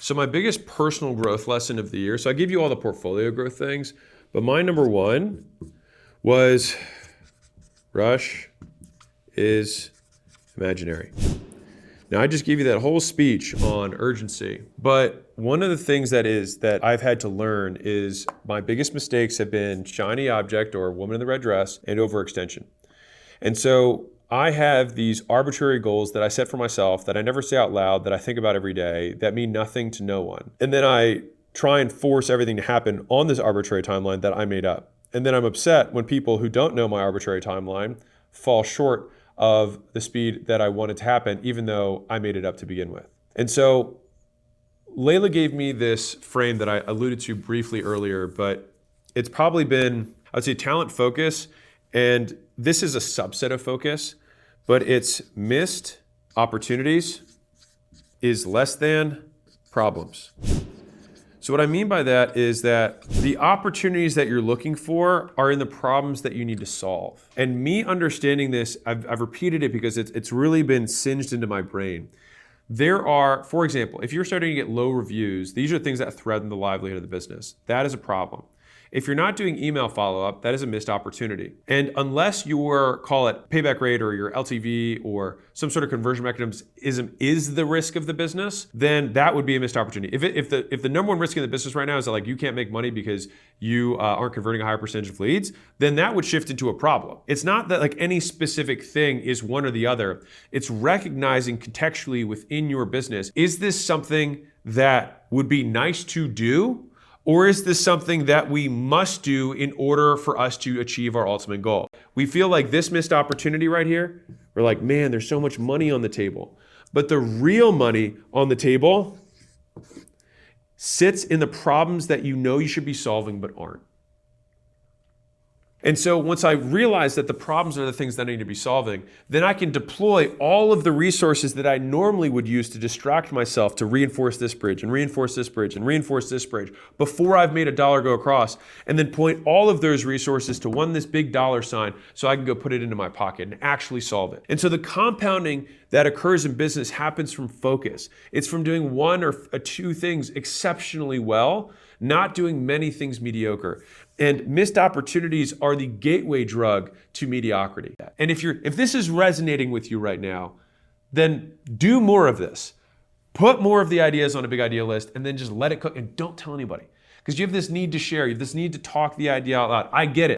So my biggest personal growth lesson of the year, so I give you all the portfolio growth things, but my number one was rush is imaginary. Now I just gave you that whole speech on urgency, but one of the things that I've had to learn is my biggest mistakes have been shiny object or woman in the red dress and overextension. And so I have these arbitrary goals that I set for myself that I never say out loud, that I think about every day, that mean nothing to no one. And then I try and force everything to happen on this arbitrary timeline that I made up. And then I'm upset when people who don't know my arbitrary timeline fall short of the speed that I wanted to happen, even though I made it up to begin with. And so Layla gave me this frame that I alluded to briefly earlier, but it's probably been, I would say, talent focus. And this is a subset of focus, but it's missed opportunities is less than problems. So what I mean by that is that the opportunities that you're looking for are in the problems that you need to solve. And me understanding this, I've repeated it because it's really been singed into my brain. There are, for example, if you're starting to get low reviews, these are things that threaten the livelihood of the business. That is a problem. If you're not doing email follow-up, that is a missed opportunity. And unless your, call it payback rate or your LTV or some sort of conversion mechanism is the risk of the business, then that would be a missed opportunity. If the number one risk in the business right now is that like you can't make money because you aren't converting a higher percentage of leads, then that would shift into a problem. It's not that like any specific thing is one or the other. It's recognizing contextually within your business, is this something that would be nice to do? Or is this something that we must do in order for us to achieve our ultimate goal? We feel like this missed opportunity right here, we're like, man, there's so much money on the table. But the real money on the table sits in the problems that you know you should be solving but aren't. And so once I realize that the problems are the things that I need to be solving, then I can deploy all of the resources that I normally would use to distract myself to reinforce this bridge and reinforce this bridge and reinforce this bridge before I've made a dollar go across, and then point all of those resources to this big dollar sign so I can go put it into my pocket and actually solve it. And so the compounding that occurs in business happens from focus. It's from doing one or two things exceptionally well, not doing many things mediocre. And missed opportunities are the gateway drug to mediocrity. And if this is resonating with you right now, then do more of this. Put more of the ideas on a big idea list and then just let it cook and don't tell anybody. Because you have this need to share, you have this need to talk the idea out loud. I get it.